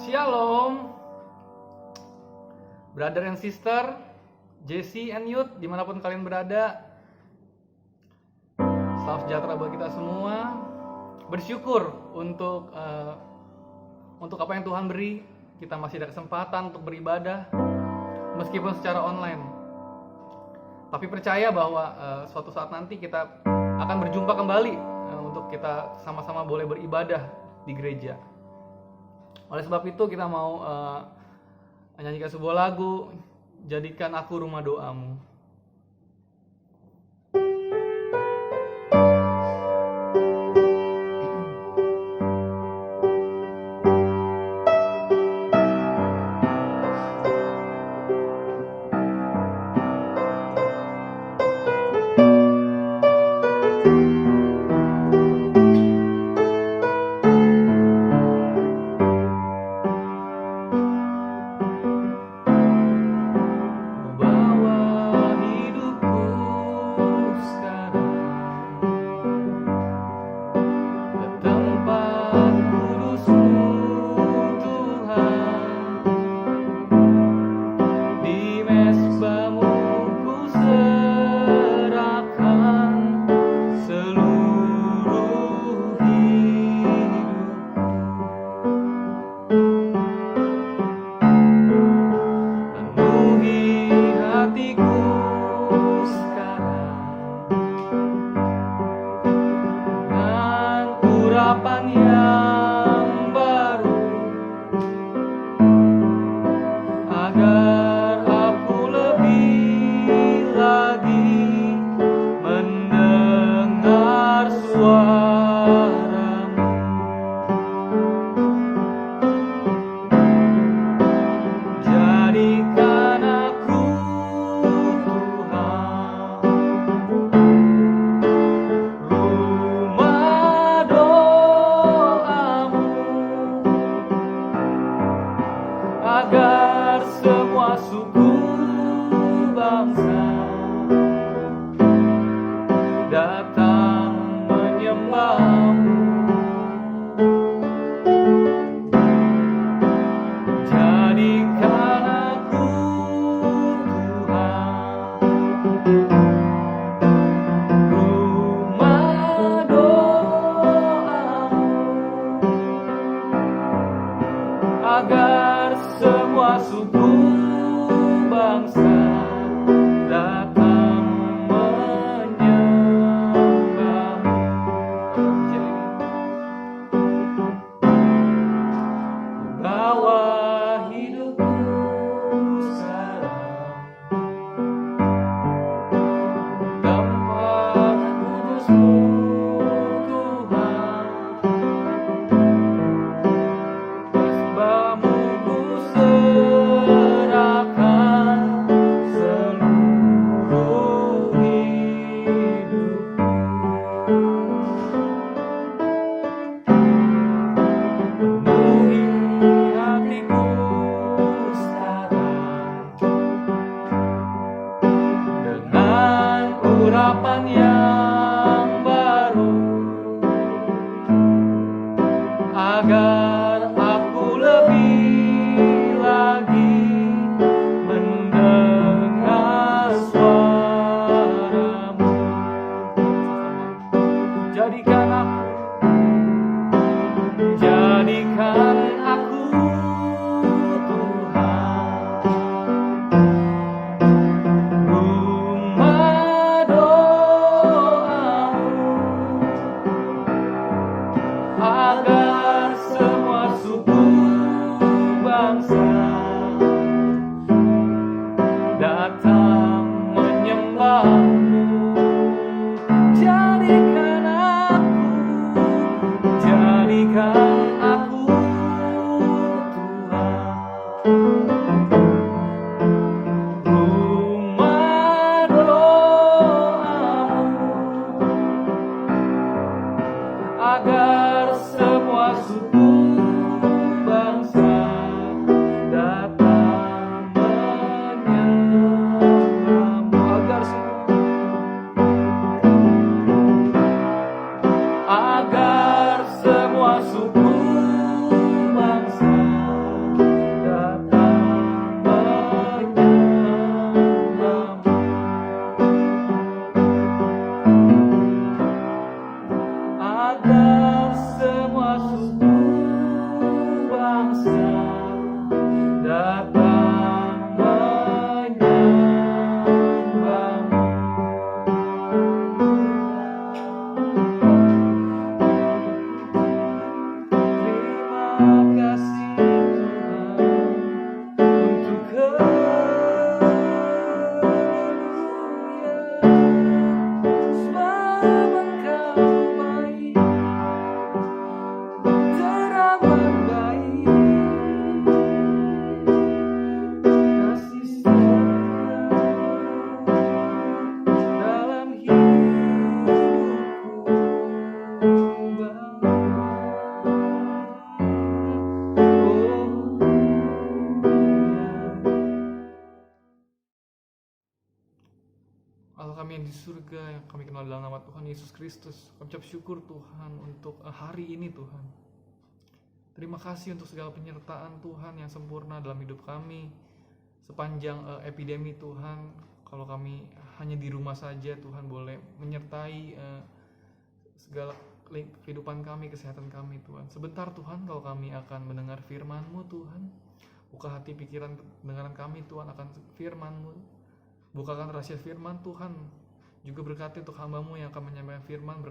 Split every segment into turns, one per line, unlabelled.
Shalom, brother and sister, JC and youth, dimanapun kalian berada. Salam sejahtera bagi kita semua. Bersyukur untuk apa yang Tuhan beri. Kita masih ada kesempatan untuk beribadah, meskipun secara online. Tapi percaya bahwa suatu saat nanti kita akan berjumpa kembali untuk kita sama-sama boleh beribadah di gereja. Oleh sebab itu kita mau menyanyikan sebuah lagu, Jadikan Aku Rumah Doamu. Agar semua suku bangsa datang menyembahmu. Jadikan aku Tuhan, rumah doamu, agar semua suku bangsa datang menyembahmu. Bawa hidupku sekarang tempat kudus-Mu, Tuhan. Mesbah-Mu ku serahkan kami yang di surga, yang kami kenal dalam nama Tuhan Yesus Kristus. Kami ucap syukur Tuhan untuk hari ini Tuhan. Terima kasih untuk segala penyertaan Tuhan yang sempurna dalam hidup kami sepanjang epidemi Tuhan. Kalau kami hanya di rumah saja, Tuhan boleh menyertai segala kehidupan kami, kesehatan kami Tuhan. Sebentar Tuhan, kalau kami akan mendengar firman-Mu Tuhan, buka hati pikiran pendengaran kami Tuhan akan firman-Mu. Bukakan rahasia firman Tuhan. Juga berkati untuk hamba-Mu yang akan menyampaikan firman.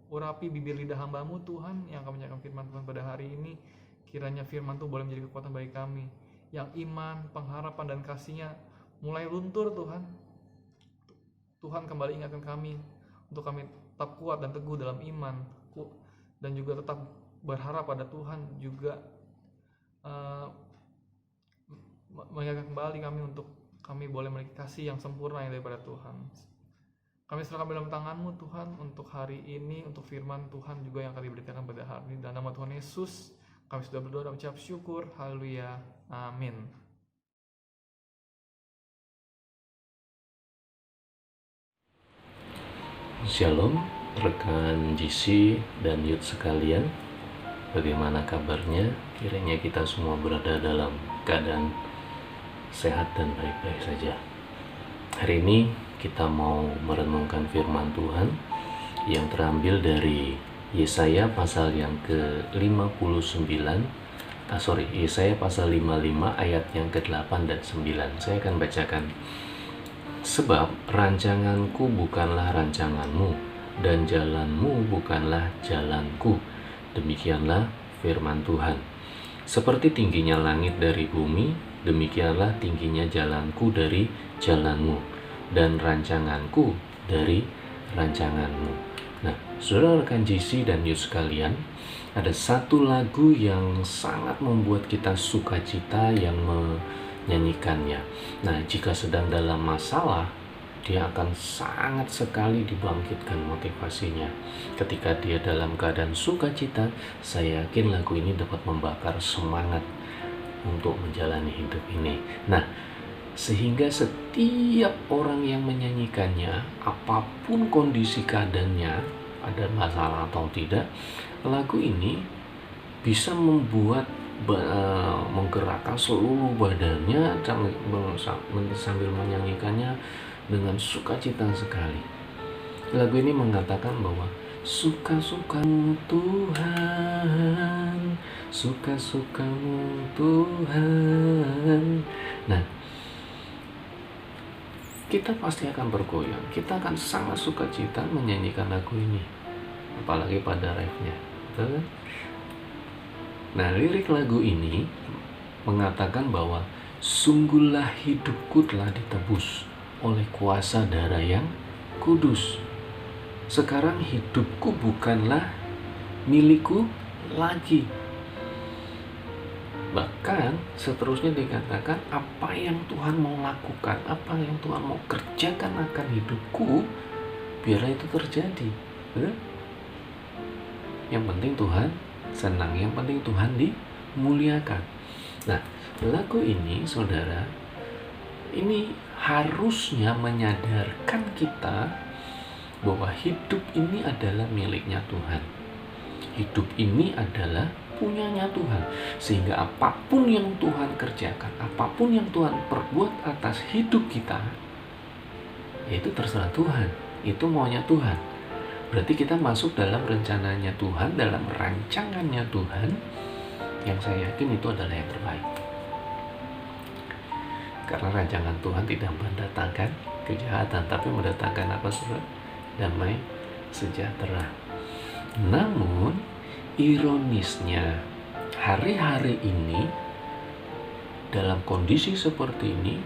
Urapi bibir lidah hamba-Mu Tuhan yang akan menyampaikan firman Tuhan pada hari ini. Kiranya firman Tuhan boleh menjadi kekuatan bagi kami, yang iman, pengharapan dan kasih-Nya mulai luntur Tuhan. Tuhan kembali ingatkan kami untuk kami tetap kuat dan teguh dalam iman, dan juga tetap berharap pada Tuhan. Juga mengingatkan kembali kami untuk kami boleh memiliki kasih yang sempurna yang daripada Tuhan. Kami serahkan dalam tangan-Mu Tuhan untuk hari ini, untuk firman Tuhan juga yang akan diberitakan pada hari ini. Dalam nama Tuhan Yesus kami sudah berdoa dan ucap syukur. Haleluya, amin.
Shalom rekan GC dan youth sekalian, bagaimana kabarnya? Kiranya kita semua berada dalam keadaan sehat dan baik-baik saja. Hari ini kita mau merenungkan firman Tuhan yang terambil dari Yesaya pasal yang ke-59, Yesaya pasal 55 ayat yang ke-8 dan 9. Saya akan bacakan. Sebab rancanganku bukanlah rancanganmu, dan jalanmu bukanlah jalanku. Demikianlah firman Tuhan. Seperti tingginya langit dari bumi, demikianlah tingginya jalanku dari jalanmu, dan rancanganku dari rancanganmu. Nah, saudara rekan JC dan youth sekalian, ada satu lagu yang sangat membuat kita sukacita yang menyanyikannya. Nah, jika sedang dalam masalah, dia akan sangat sekali dibangkitkan motivasinya. Ketika dia dalam keadaan sukacita, saya yakin lagu ini dapat membakar semangat untuk menjalani hidup ini. Nah, sehingga setiap orang yang menyanyikannya, apapun kondisi keadaannya, ada masalah atau tidak, lagu ini bisa membuat menggerakkan seluruh badannya sambil menyanyikannya dengan sukacita sekali. Lagu ini mengatakan bahwa suka-sukamu Tuhan, suka-sukamu Tuhan. Nah, kita pasti akan bergoyang, kita akan sangat sukacita menyanyikan lagu ini, apalagi pada refnya, betul kan? Nah, lirik lagu ini mengatakan bahwa sungguhlah hidupku telah ditebus oleh kuasa darah yang kudus. Sekarang hidupku bukanlah milikku lagi. Bahkan seterusnya dikatakan, apa yang Tuhan mau lakukan, apa yang Tuhan mau kerjakan akan hidupku, biarlah itu terjadi. Betul? Yang penting Tuhan senang, yang penting Tuhan dimuliakan. Nah, lagu ini saudara, ini harusnya menyadarkan kita bahwa hidup ini adalah miliknya Tuhan. Hidup ini adalah punyanya Tuhan. Sehingga apapun yang Tuhan kerjakan, apapun yang Tuhan perbuat atas hidup kita, yaitu terserah Tuhan. Itu maunya Tuhan. Berarti kita masuk dalam rencananya Tuhan, dalam rancangannya Tuhan, yang saya yakin itu adalah yang terbaik. Karena rancangan Tuhan tidak mendatangkan kejahatan, tapi mendatangkan apa, saudara? Damai sejahtera. Namun ironisnya, hari-hari ini dalam kondisi seperti ini,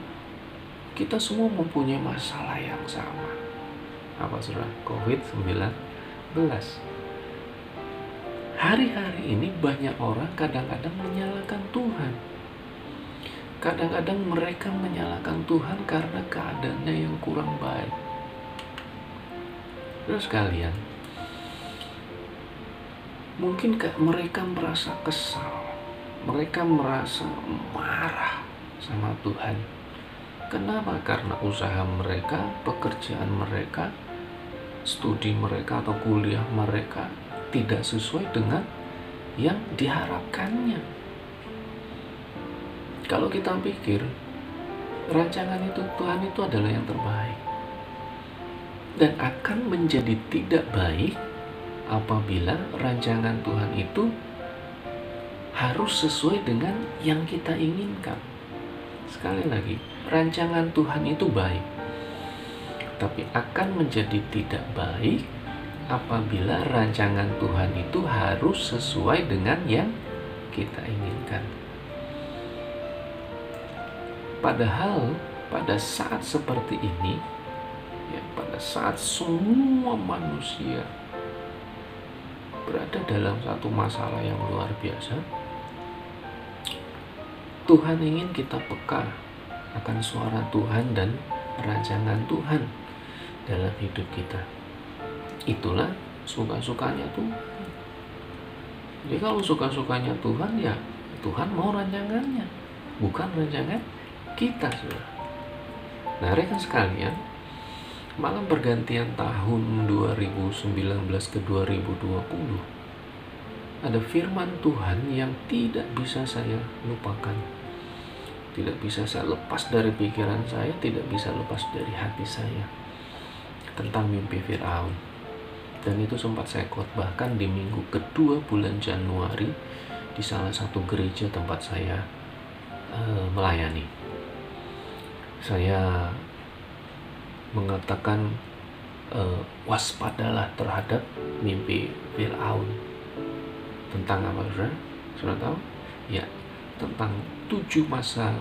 kita semua mempunyai masalah yang sama. Apa, saudara? COVID-19. Hari-hari ini banyak orang kadang-kadang menyalahkan Tuhan. Kadang-kadang mereka menyalahkan Tuhan karena keadaannya yang kurang baik. Terus kalian, mungkin mereka merasa kesal, mereka merasa marah sama Tuhan Kenapa? Karena usaha mereka, pekerjaan mereka, studi mereka atau kuliah mereka tidak sesuai dengan yang diharapkannya. Kalau kita pikir rancangan itu Tuhan itu adalah yang terbaik, dan akan menjadi tidak baik apabila rancangan Tuhan itu harus sesuai dengan yang kita inginkan. Sekali lagi, rancangan Tuhan itu baik, tapi akan menjadi tidak baik apabila rancangan Tuhan itu harus sesuai dengan yang kita inginkan. Padahal pada saat seperti ini, ya, pada saat semua manusia berada dalam satu masalah yang luar biasa, Tuhan ingin kita peka akan suara Tuhan dan rancangan Tuhan dalam hidup kita. Itulah suka-sukanya Tuhan. Jadi kalau suka-sukanya Tuhan, ya Tuhan mau rancangannya, bukan rancangan kita, saudara. Nah, rekan sekalian, malam pergantian tahun 2019 ke 2020, ada firman Tuhan yang tidak bisa saya lupakan, tidak bisa saya lepas dari pikiran saya, tidak bisa lepas dari hati saya, tentang mimpi Firaun. Dan itu sempat saya khotbahkan di minggu kedua bulan Januari di salah satu gereja tempat saya melayani. Saya mengatakan waspadalah terhadap mimpi Firaun. Tentang apa, saudara? Sudah tahu? Ya, tentang 7 masa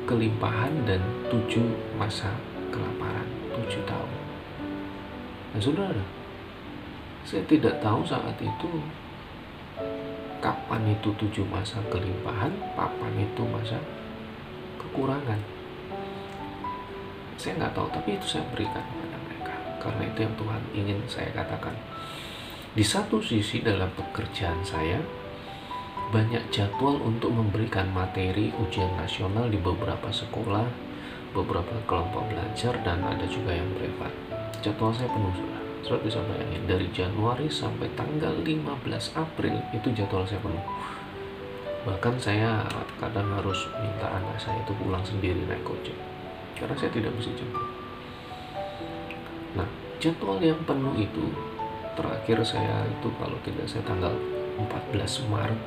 kelimpahan dan 7 masa kelaparan, 7 tahun. Nah, saudara, saya tidak tahu saat itu kapan itu 7 masa kelimpahan, kapan itu masa kekurangan. Saya nggak tahu, tapi itu saya berikan kepada mereka, karena itu yang Tuhan ingin saya katakan. Di satu sisi dalam pekerjaan saya, banyak jadwal untuk memberikan materi ujian nasional di beberapa sekolah, beberapa kelompok belajar, dan ada juga yang privat. Jadwal saya penuh, saudara bisa bayangin, dari Januari sampai tanggal 15 April itu jadwal saya penuh. Bahkan saya kadang harus minta anak saya itu pulang sendiri naik Gojek, karena saya tidak bisa jemput. Nah, jadwal yang penuh itu terakhir saya itu, kalau tidak saya, tanggal 14 Maret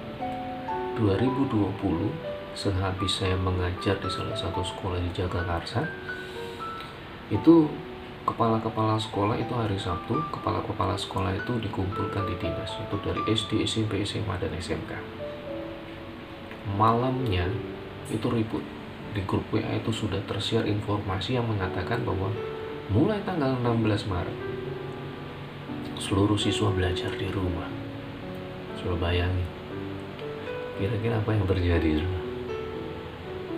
2020, sehabis saya mengajar di salah satu sekolah di Jagakarsa. Itu kepala-kepala sekolah itu hari Sabtu, kepala-kepala sekolah itu dikumpulkan di dinas, itu dari SD, SMP, SMA, dan SMK. Malamnya itu ribut. Di grup WA itu sudah tersiar informasi yang mengatakan bahwa mulai tanggal 16 Maret seluruh siswa belajar di rumah. Sudah bayangin kira-kira apa yang terjadi, saudara?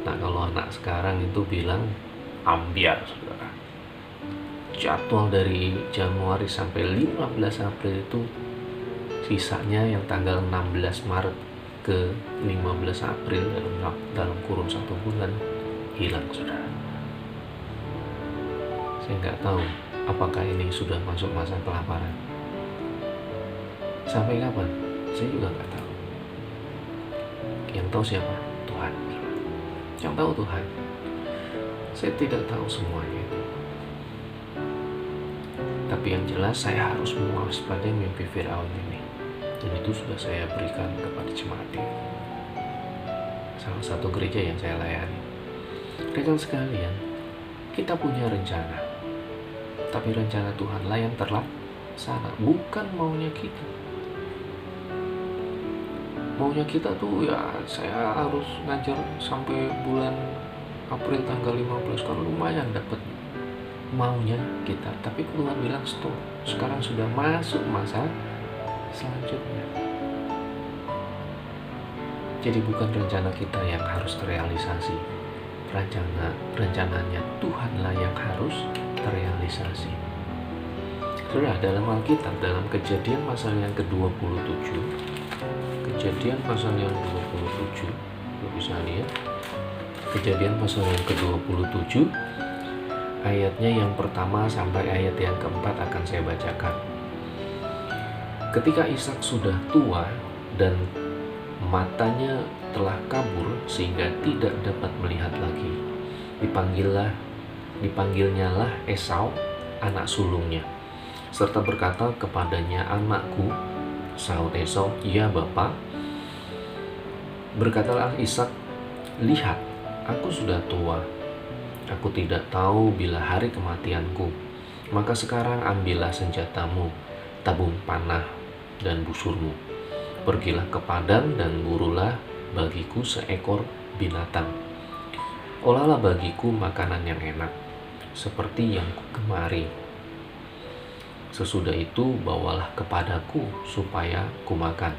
Nah, kalau anak sekarang itu bilang ambiar, saudara. Jadwal dari Januari sampai 15 April itu sisanya yang tanggal 16 Maret ke 15 April dalam kurun 1 bulan hilang, saudara. Saya nggak tahu apakah ini sudah masuk masa kelaparan. Sampai kapan? Saya juga nggak tahu. Yang tahu siapa? Tuhan. Yang tahu Tuhan. Saya tidak tahu semuanya itu. Tapi yang jelas saya harus mewaspadai mimpi Firaun ini. Dan itu sudah saya berikan kepada jemaat di salah satu gereja yang saya layani. Rekan sekalian, kita punya rencana. Tapi rencana Tuhanlah yang terlaksana, bukan maunya kita. Maunya kita tuh ya saya harus ngajar sampai bulan April tanggal 15, kan lumayan dapat maunya kita. Tapi Tuhan bilang stop, sekarang sudah masuk masa selanjutnya. Jadi bukan rencana kita yang harus terrealisasi, rencananya Tuhanlah yang harus terrealisasi. Sudah dalam Alkitab, dalam Kejadian pasal yang ke-27, Kejadian pasal yang 27, lu bisa lihat Kejadian pasal yang ke-27, ayatnya yang pertama sampai ayat yang keempat akan saya bacakan. Ketika Ishak sudah tua dan matanya telah kabur sehingga tidak dapat melihat lagi, dipanggilnyalah Esau, anak sulungnya, serta berkata kepadanya, "Anakku." Sahut Esau, "Ya Bapa." Berkatalah Ishak, "Lihat, aku sudah tua. Aku tidak tahu bila hari kematianku. Maka sekarang ambillah senjatamu, tabung panah dan busurmu. Pergilah ke padang dan burulah bagiku seekor binatang. Olahlah bagiku makanan yang enak, seperti yang kugemari. Sesudah itu bawalah kepadaku supaya kumakan,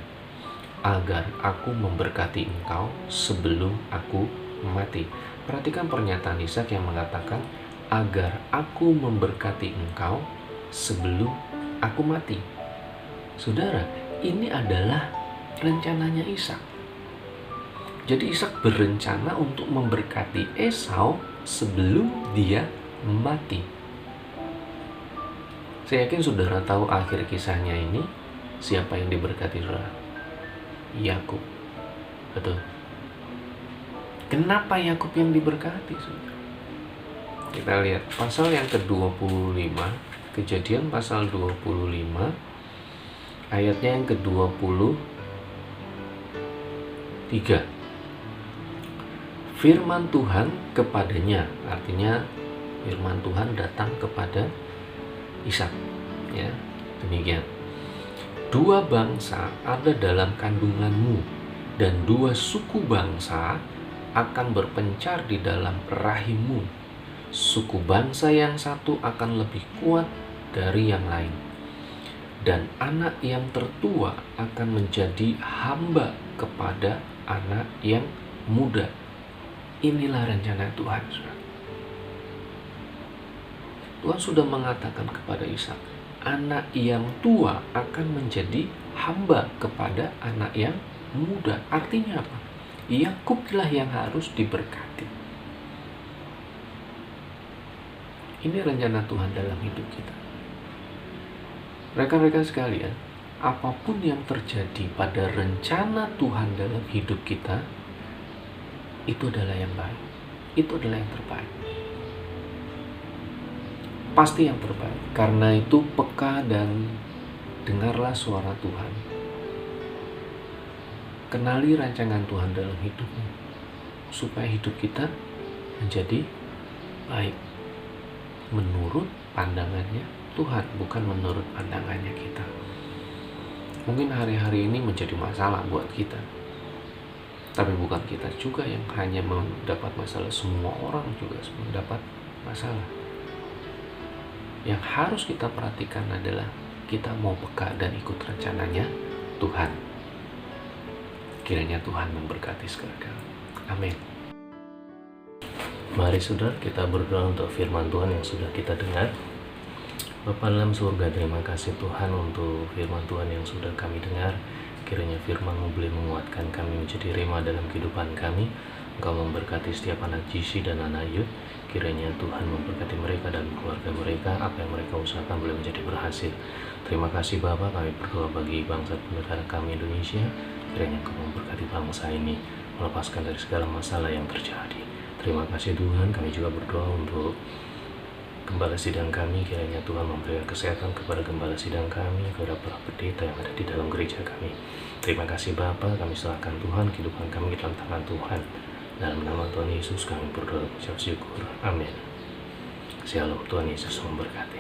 agar aku memberkati engkau sebelum aku mati." Perhatikan pernyataan Ishak yang mengatakan, agar aku memberkati engkau sebelum aku mati. Saudara, ini adalah rencananya Ishak. Jadi Ishak berencana untuk memberkati Esau sebelum dia mati. Saya yakin saudara tahu akhir kisahnya ini, siapa yang diberkati, saudara? Yakub. Betul. Kenapa Yakub yang diberkati, saudara? Kita lihat pasal yang ke-25, Kejadian pasal 25, ayatnya yang ke-23. Firman Tuhan kepadanya, artinya firman Tuhan datang kepada Ishak, ya, demikian. "Dua bangsa ada dalam kandunganmu, dan dua suku bangsa akan berpencar di dalam rahimmu. Suku bangsa yang satu akan lebih kuat dari yang lain, dan anak yang tertua akan menjadi hamba kepada anak yang muda." Inilah rencana Tuhan. Tuhan sudah mengatakan kepada Ishak, anak yang tua akan menjadi hamba kepada anak yang muda. Artinya apa? Yakublah yang harus diberkati. Ini rencana Tuhan dalam hidup kita. Rekan-rekan sekalian, apapun yang terjadi pada rencana Tuhan dalam hidup kita, itu adalah yang baik. Itu adalah yang terbaik. Pasti yang terbaik. Karena itu peka dan dengarlah suara Tuhan. Kenali rancangan Tuhan dalam hidupmu, supaya hidup kita menjadi baik menurut pandangannya Tuhan, bukan menurut pandangannya kita. Mungkin hari-hari ini menjadi masalah buat kita, tapi bukan kita juga yang hanya mendapat masalah. Semua orang juga mendapat masalah. Yang harus kita perhatikan adalah kita mau peka dan ikut rencananya Tuhan. Kiranya Tuhan memberkati sekalian. Amin. Mari saudara, kita berdoa untuk firman Tuhan yang sudah kita dengar. Bapa dalam surga, terima kasih Tuhan untuk firman Tuhan yang sudah kami dengar. Kiranya firman-Mu boleh menguatkan kami menjadi rema dalam kehidupan kami. Engkau memberkati setiap anak GC dan anak Youth. Kiranya Tuhan memberkati mereka dan keluarga mereka. Apa yang mereka usahakan boleh menjadi berhasil. Terima kasih Bapa, kami berdoa bagi bangsa dan negara kami Indonesia. Kiranya Engkau memberkati bangsa ini, melepaskan dari segala masalah yang terjadi. Terima kasih Tuhan, kami juga berdoa untuk gembala sidang kami. Kiranya Tuhan memberikan kesehatan kepada gembala sidang kami, kepada para pendeta yang ada di dalam gereja kami. Terima kasih Bapa, kami serahkan Tuhan kehidupan kami ke dalam tangan Tuhan. Dalam nama Tuhan Yesus kami berdoa, ucap syukur. Amin. Shalom, Tuhan Yesus memberkati.